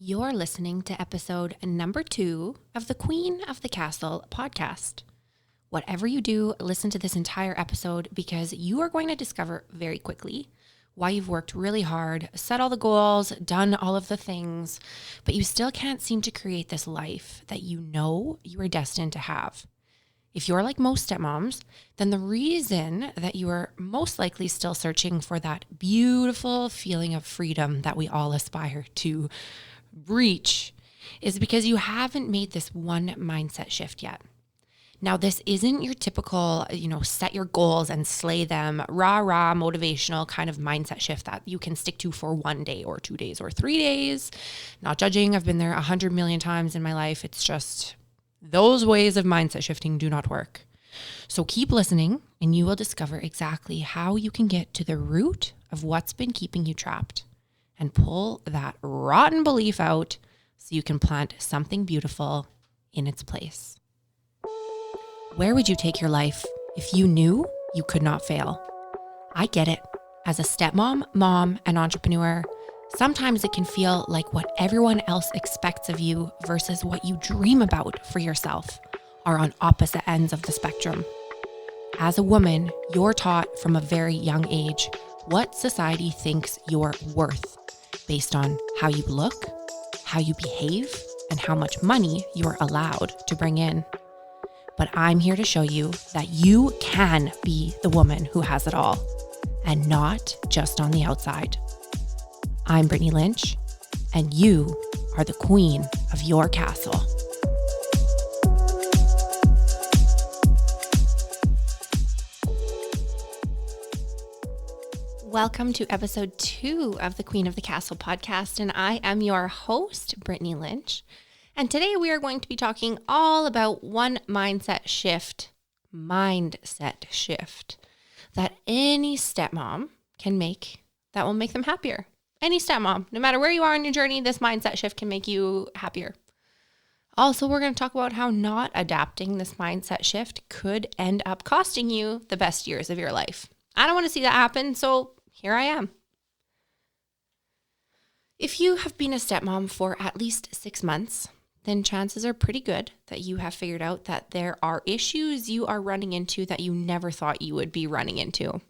You're listening to episode number 2 of the Queen of the Castle podcast. Whatever you do, listen to this entire episode because you are going to discover very quickly why you've worked really hard, set all the goals, done all of the things, but you still can't seem to create this life that you know you are destined to have. If you're like most stepmoms, then the reason that you are most likely still searching for that beautiful feeling of freedom that we all aspire to reach is because you haven't made this one mindset shift yet. Now, this isn't your typical, set your goals and slay them, rah, motivational kind of mindset shift that you can stick to for 1 day or 2 days or 3 days. Not judging. I've been there 100 million times in my life. It's just those ways of mindset shifting do not work. So keep listening and you will discover exactly how you can get to the root of what's been keeping you trapped and pull that rotten belief out so you can plant something beautiful in its place. Where would you take your life if you knew you could not fail? I get it. As a stepmom, mom, and entrepreneur, sometimes it can feel like what everyone else expects of you versus what you dream about for yourself are on opposite ends of the spectrum. As a woman, you're taught from a very young age what society thinks you're worth based on how you look, how you behave, and how much money you're allowed to bring in. But I'm here to show you that you can be the woman who has it all, and not just on the outside. I'm Brittany Lynch, and you are the queen of your castle. Welcome to episode 2 of the Queen of the Castle podcast, and I am your host, Brittany Lynch. And today we are going to be talking all about one mindset shift that any stepmom can make that will make them happier. Any stepmom, no matter where you are in your journey, this mindset shift can make you happier. Also, we're going to talk about how not adapting this mindset shift could end up costing you the best years of your life. I don't want to see that happen, so here I am. If you have been a stepmom for at least 6 months, then chances are pretty good that you have figured out that there are issues you are running into that you never thought you would be running into.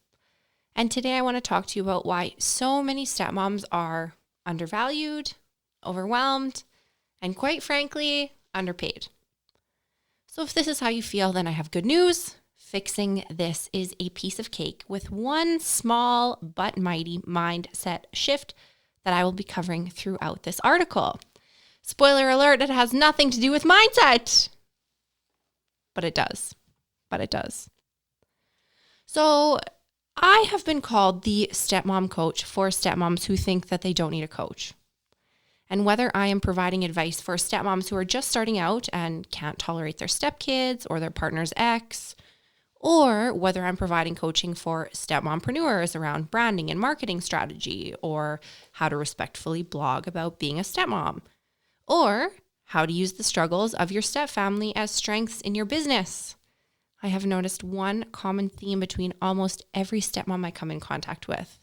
And today I want to talk to you about why so many stepmoms are undervalued, overwhelmed, and quite frankly, underpaid. So if this is how you feel, then I have good news. Fixing this is a piece of cake with one small but mighty mindset shift that I will be covering throughout this article. Spoiler alert, it has nothing to do with mindset. But it does. So I have been called the stepmom coach for stepmoms who think that they don't need a coach. And whether I am providing advice for stepmoms who are just starting out and can't tolerate their stepkids or their partner's ex, or whether I'm providing coaching for stepmompreneurs around branding and marketing strategy, or how to respectfully blog about being a stepmom, or how to use the struggles of your stepfamily as strengths in your business. I have noticed one common theme between almost every stepmom I come in contact with.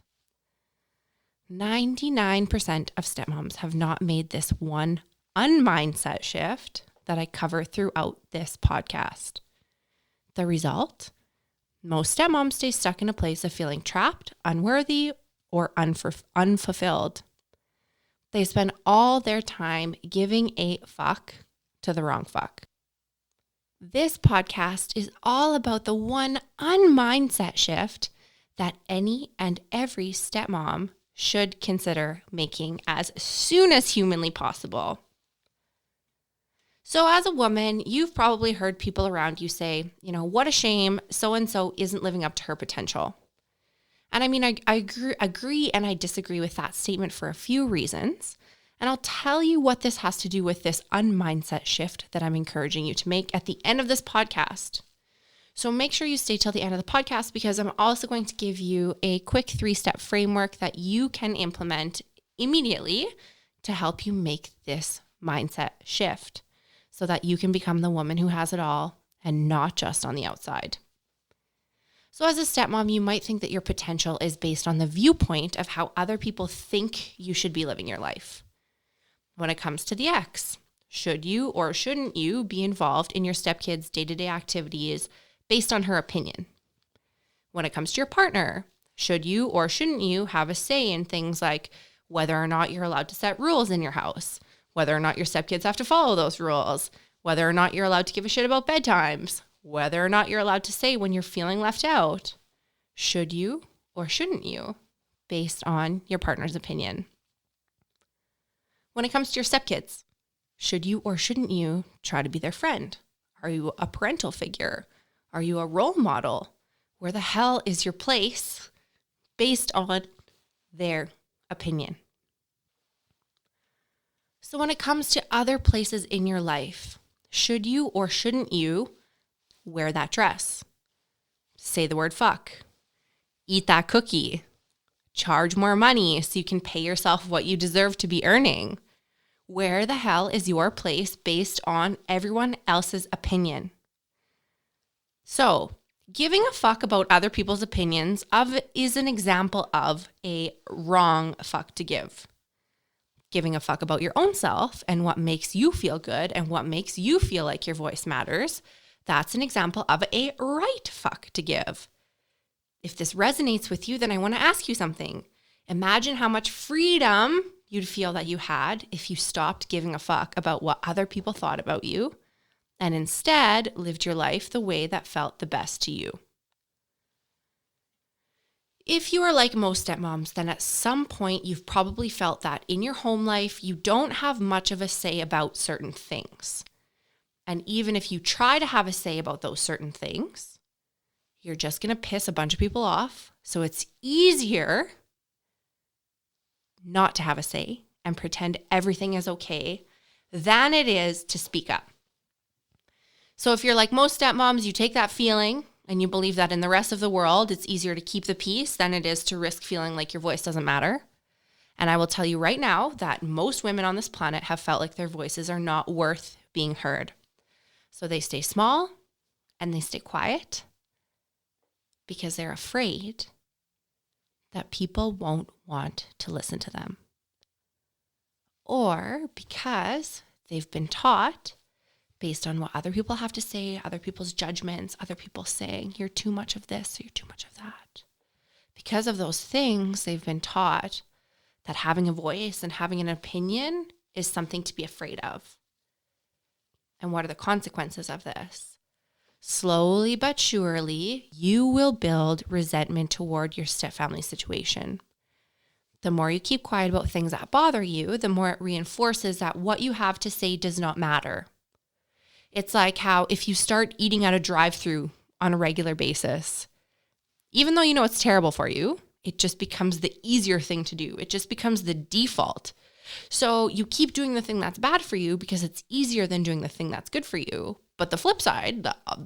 99% of stepmoms have not made this one unmindset shift that I cover throughout this podcast. The result? Most stepmoms stay stuck in a place of feeling trapped, unworthy, or unfulfilled. They spend all their time giving a fuck to the wrong fuck. This podcast is all about the one unmindset shift that any and every stepmom should consider making as soon as humanly possible. So as a woman, you've probably heard people around you say, what a shame, so-and-so isn't living up to her potential. And I mean, I agree and I disagree with that statement for a few reasons. And I'll tell you what this has to do with this unmindset shift that I'm encouraging you to make at the end of this podcast. So make sure you stay till the end of the podcast because I'm also going to give you a quick 3-step framework that you can implement immediately to help you make this mindset shift so that you can become the woman who has it all and not just on the outside. So as a stepmom, you might think that your potential is based on the viewpoint of how other people think you should be living your life. When it comes to the ex, should you or shouldn't you be involved in your stepkid's day-to-day activities based on her opinion? When it comes to your partner, should you or shouldn't you have a say in things like whether or not you're allowed to set rules in your house, whether or not your stepkids have to follow those rules, whether or not you're allowed to give a shit about bedtimes, whether or not you're allowed to say when you're feeling left out? Should you or shouldn't you, based on your partner's opinion? When it comes to your stepkids, should you or shouldn't you try to be their friend? Are you a parental figure? Are you a role model? Where the hell is your place based on their opinion? So when it comes to other places in your life, should you or shouldn't you wear that dress? Say the word fuck. Eat that cookie. Charge more money so you can pay yourself what you deserve to be earning. Where the hell is your place based on everyone else's opinion? So, giving a fuck about other people's opinions is an example of a wrong fuck to give. Giving a fuck about your own self and what makes you feel good and what makes you feel like your voice matters, that's an example of a right fuck to give. If this resonates with you, then I want to ask you something. Imagine how much freedom you'd feel that you had if you stopped giving a fuck about what other people thought about you and instead lived your life the way that felt the best to you. If you are like most stepmoms, then at some point you've probably felt that in your home life, you don't have much of a say about certain things. And even if you try to have a say about those certain things, you're just going to piss a bunch of people off. So it's easier not to have a say and pretend everything is okay than it is to speak up. So if you're like most stepmoms, you take that feeling and you believe that in the rest of the world, it's easier to keep the peace than it is to risk feeling like your voice doesn't matter. And I will tell you right now that most women on this planet have felt like their voices are not worth being heard. So they stay small and they stay quiet because they're afraid that people won't want to listen to them. Or because they've been taught, based on what other people have to say, other people's judgments, other people saying, you're too much of this, or you're too much of that. Because of those things, they've been taught that having a voice and having an opinion is something to be afraid of. And what are the consequences of this? Slowly but surely, you will build resentment toward your stepfamily situation. The more you keep quiet about things that bother you, the more it reinforces that what you have to say does not matter. It's like how if you start eating at a drive-thru on a regular basis, even though you know it's terrible for you, it just becomes the easier thing to do. It just becomes the default. So you keep doing the thing that's bad for you because it's easier than doing the thing that's good for you. But the flip side,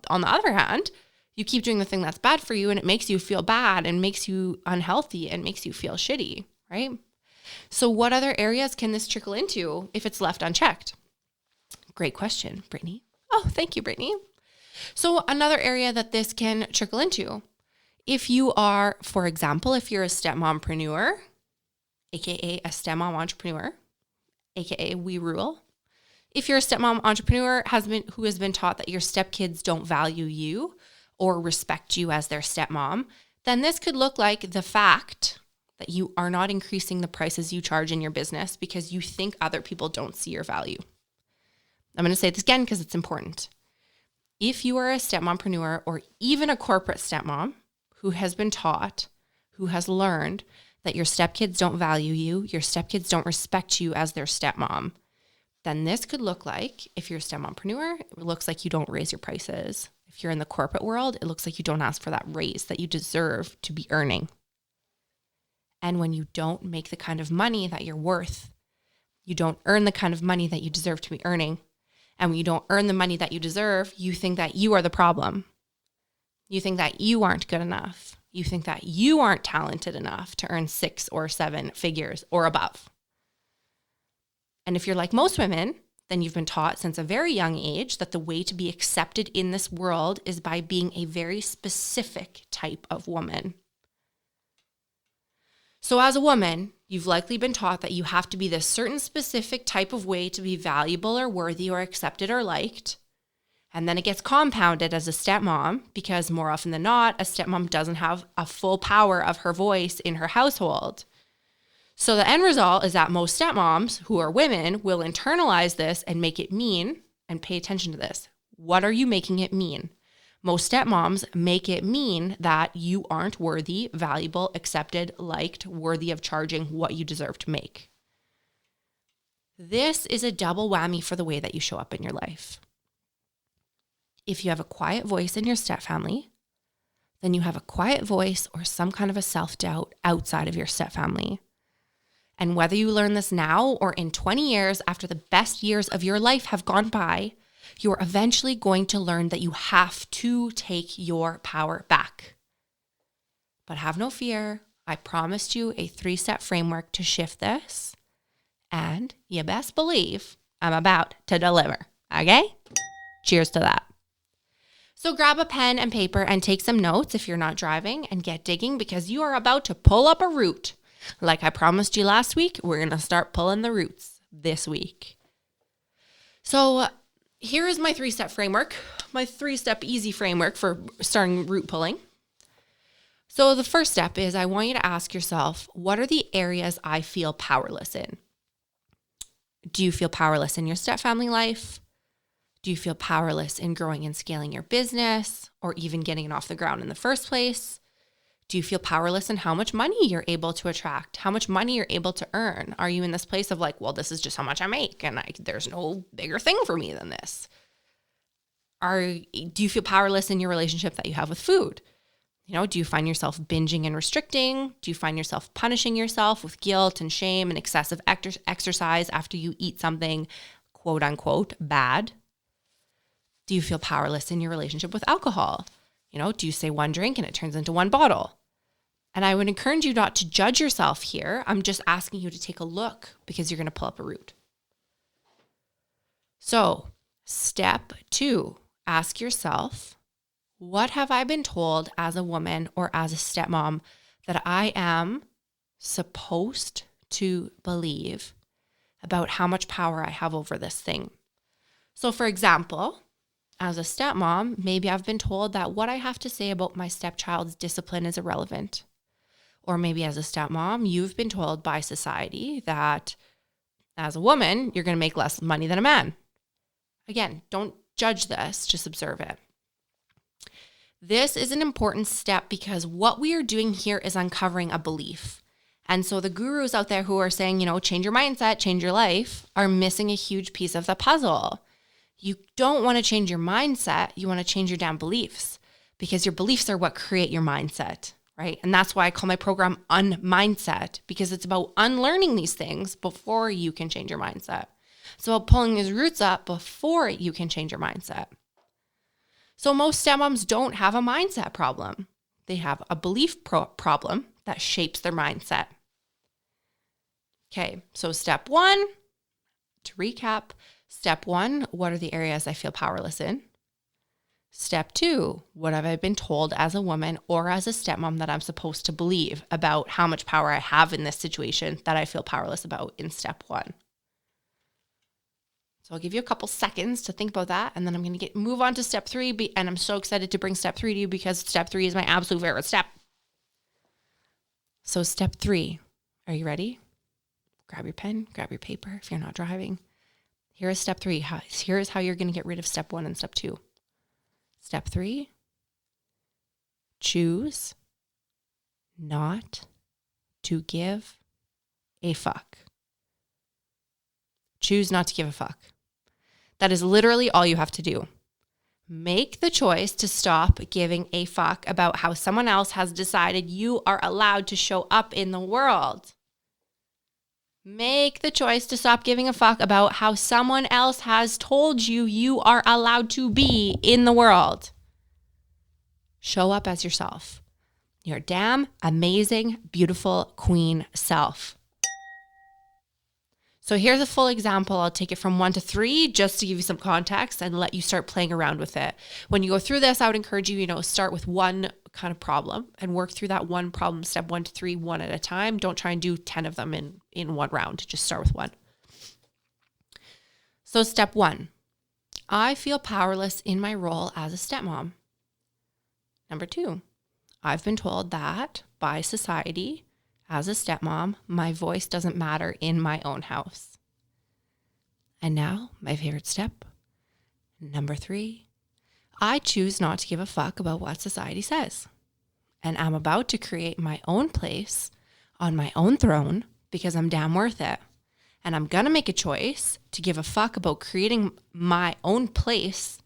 on the other hand, you keep doing the thing that's bad for you and it makes you feel bad and makes you unhealthy and makes you feel shitty, right? So what other areas can this trickle into if it's left unchecked? Great question, Brittany. Oh, thank you, Brittany. So another area that this can trickle into, if you are, for example, if you're a stepmompreneur, aka a stepmom entrepreneur, aka we rule. If you're a stepmom entrepreneur who has been taught that your stepkids don't value you or respect you as their stepmom, then this could look like the fact that you are not increasing the prices you charge in your business because you think other people don't see your value. I'm going to say this again because it's important. If you are a stepmompreneur or even a corporate stepmom who has been taught, who has learned that your stepkids don't value you, your stepkids don't respect you as their stepmom, then this could look like, if you're a stepmompreneur, it looks like you don't raise your prices. If you're in the corporate world, it looks like you don't ask for that raise that you deserve to be earning. And when you don't make the kind of money that you're worth, you don't earn the kind of money that you deserve to be earning, and when you don't earn the money that you deserve, you think that you are the problem. You think that you aren't good enough. You think that you aren't talented enough to earn 6 or 7 figures or above. And if you're like most women, then you've been taught since a very young age that the way to be accepted in this world is by being a very specific type of woman. So as a woman, You've likely been taught that you have to be this certain specific type of way to be valuable or worthy or accepted or liked. And then it gets compounded as a stepmom because more often than not, a stepmom doesn't have a full power of her voice in her household. So the end result is that most stepmoms who are women will internalize this and make it mean, and pay attention to this. What are you making it mean? Most stepmoms make it mean that you aren't worthy, valuable, accepted, liked, worthy of charging what you deserve to make. This is a double whammy for the way that you show up in your life. If you have a quiet voice in your stepfamily, then you have a quiet voice or some kind of a self-doubt outside of your stepfamily. And whether you learn this now or in 20 years after the best years of your life have gone by, you're eventually going to learn that you have to take your power back. But have no fear. I promised you a 3-step framework to shift this. And you best believe I'm about to deliver. Okay? Cheers to that. So grab a pen and paper and take some notes if you're not driving, and get digging because you are about to pull up a root. Like I promised you last week, we're going to start pulling the roots this week. So here is my 3-step framework, my 3-step easy framework for starting root pulling. So the first step is I want you to ask yourself, what are the areas I feel powerless in? Do you feel powerless in your stepfamily life? Do you feel powerless in growing and scaling your business or even getting it off the ground in the first place? Do you feel powerless in how much money you're able to attract, how much money you're able to earn? Are you in this place of like, well, this is just how much I make and there's no bigger thing for me than this? Do you feel powerless in your relationship that you have with food? Do you find yourself binging and restricting? Do you find yourself punishing yourself with guilt and shame and excessive exercise after you eat something quote unquote bad? Do you feel powerless in your relationship with alcohol? Do you say one drink and it turns into one bottle? And I would encourage you not to judge yourself here. I'm just asking you to take a look because you're going to pull up a root. So, step 2, ask yourself, what have I been told as a woman or as a stepmom that I am supposed to believe about how much power I have over this thing? So, for example, as a stepmom, maybe I've been told that what I have to say about my stepchild's discipline is irrelevant. Or maybe as a stepmom, you've been told by society that as a woman, you're going to make less money than a man. Again, don't judge this, just observe it. This is an important step because what we are doing here is uncovering a belief. And so the gurus out there who are saying, change your mindset, change your life, are missing a huge piece of the puzzle. You don't want to change your mindset. You want to change your damn beliefs because your beliefs are what create your mindset, right? And that's why I call my program Unmindset, because it's about unlearning these things before you can change your mindset. It's about pulling these roots up before you can change your mindset. So most stepmoms don't have a mindset problem. They have a belief problem that shapes their mindset. Okay, so step 1, to recap, step 1, what are the areas I feel powerless in? Step 2, what have I been told as a woman or as a stepmom that I'm supposed to believe about how much power I have in this situation that I feel powerless about in step 1? So I'll give you a couple seconds to think about that, and then I'm going to move on to step 3, and I'm so excited to bring step 3 to you because step 3 is my absolute favorite step. So step 3, are you ready? Grab your pen, grab your paper if you're not driving. Here is step 3. Here is how you're going to get rid of step 1 and step 2. Step 3, choose not to give a fuck. Choose not to give a fuck. That is literally all you have to do. Make the choice to stop giving a fuck about how someone else has decided you are allowed to show up in the world. Make the choice to stop giving a fuck about how someone else has told you you are allowed to be in the world. Show up as yourself. Your damn amazing, beautiful queen self. So here's a full example. I'll take it from 1 to 3 just to give you some context and let you start playing around with it. When you go through this, I would encourage you, start with one kind of problem and work through that one problem, step 1 to 3, one at a time. Don't try and do 10 of them in one round. Just start with one. So step 1, I feel powerless in my role as a stepmom. Number 2, I've been told that by society, as a stepmom, my voice doesn't matter in my own house. And now, my favorite step, number 3, I choose not to give a fuck about what society says. And I'm about to create my own place on my own throne because I'm damn worth it. And I'm going to make a choice to give a fuck about creating my own place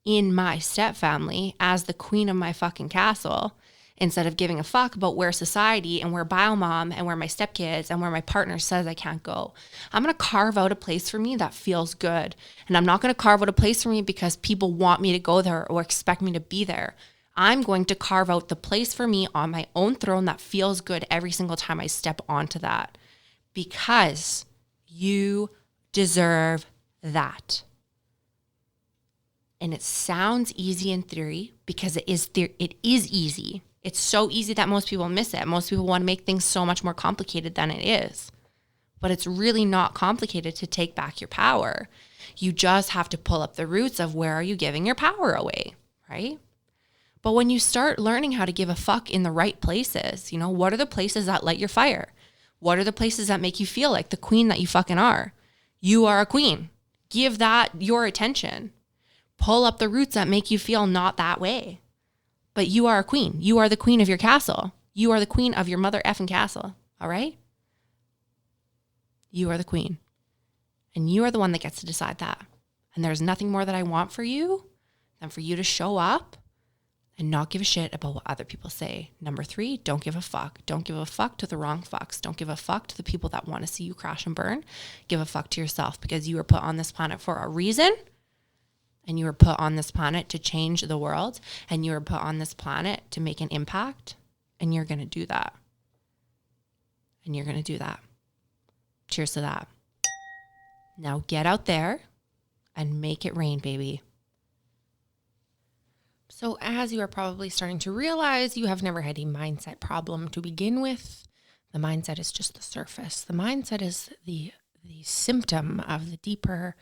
in my stepfamily as the queen of my fucking castle, instead of giving a fuck about where society and where biomom and where my stepkids and where my partner says I can't go. I'm going to carve out a place for me that feels good. And I'm not going to carve out a place for me because people want me to go there or expect me to be there. I'm going to carve out the place for me on my own throne that feels good every single time I step onto that, because you deserve that. And it sounds easy in theory because it is easy. It's so easy that most people miss it. Most people want to make things so much more complicated than it is. But it's really not complicated to take back your power. You just have to pull up the roots of where are you giving your power away, right? But when you start learning how to give a fuck in the right places, what are the places that light your fire? What are the places that make you feel like the queen that you fucking are? You are a queen. Give that your attention. Pull up the roots that make you feel not that way. But you are a queen. You are the queen of your castle. You are the queen of your mother effing castle. All right? You are the queen. And you are the one that gets to decide that. And there's nothing more that I want for you than for you to show up and not give a shit about what other people say. Number 3, don't give a fuck. Don't give a fuck to the wrong fucks. Don't give a fuck to the people that want to see you crash and burn. Give a fuck to yourself, because you were put on this planet for a reason. And you were put on this planet to change the world. And you were put on this planet to make an impact. And you're going to do that. And you're going to do that. Cheers to that. Now get out there and make it rain, baby. So as you are probably starting to realize, you have never had a mindset problem to begin with. The mindset is just the surface. The mindset is the symptom of the deeper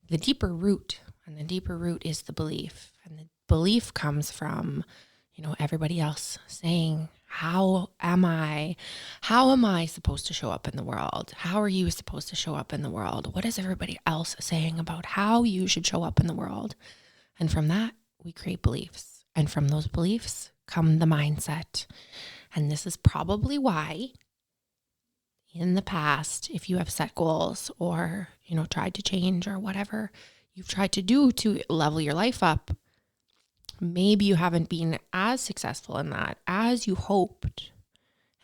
root. And the deeper root is the belief. And the belief comes from, everybody else saying, how am I supposed to show up in the world? How are you supposed to show up in the world? What is everybody else saying about how you should show up in the world? And from that, we create beliefs. And from those beliefs come the mindset. And this is probably why in the past, if you have set goals or, tried to change or whatever you've tried to do to level your life up, maybe you haven't been as successful in that as you hoped.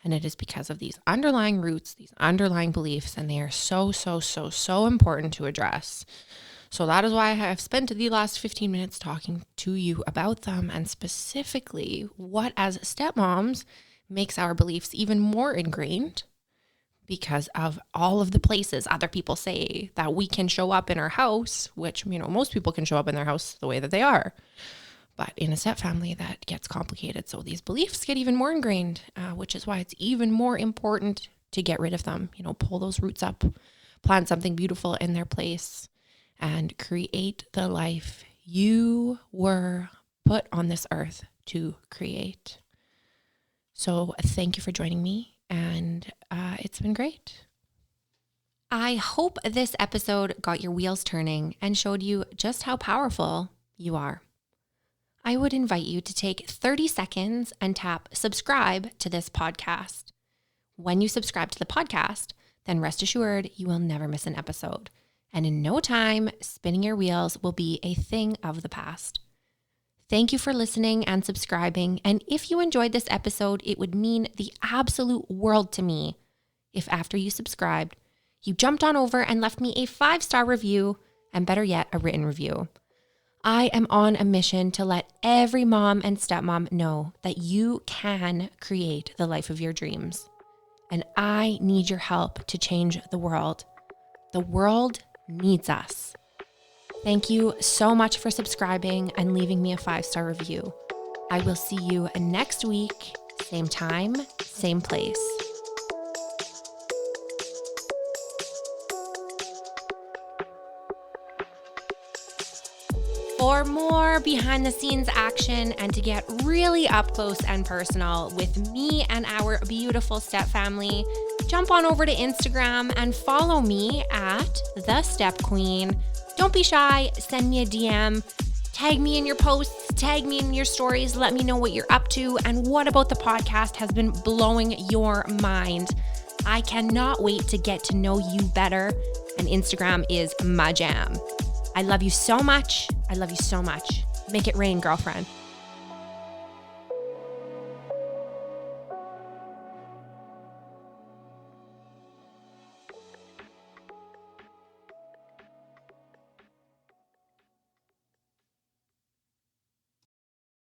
And it is because of these underlying roots, these underlying beliefs, and they are so, so, so, so important to address. So that is why I have spent the last 15 minutes talking to you about them, and specifically what, as stepmoms, makes our beliefs even more ingrained, because of all of the places other people say that we can show up in our house, which, most people can show up in their house the way that they are. But in a stepfamily, that gets complicated. So these beliefs get even more ingrained, which is why it's even more important to get rid of them. Pull those roots up, plant something beautiful in their place, and create the life you were put on this earth to create. So thank you for joining me. And it's been great. I hope this episode got your wheels turning and showed you just how powerful you are. I would invite you to take 30 seconds and tap subscribe to this podcast. When you subscribe to the podcast, then rest assured you will never miss an episode. And in no time, spinning your wheels will be a thing of the past. Thank you for listening and subscribing. And if you enjoyed this episode, it would mean the absolute world to me if after you subscribed, you jumped on over and left me a 5-star review, and better yet, a written review. I am on a mission to let every mom and stepmom know that you can create the life of your dreams. And I need your help to change the world. The world needs us. Thank you so much for subscribing and leaving me a 5-star review. I will see you next week, same time, same place. For more behind the scenes action and to get really up close and personal with me and our beautiful step family, jump on over to Instagram and follow me at The Step Queen. Don't be shy, send me a DM, tag me in your posts, tag me in your stories, let me know what you're up to and what about the podcast has been blowing your mind. I cannot wait to get to know you better, and Instagram is my jam. I love you so much. I love you so much. Make it rain, girlfriend.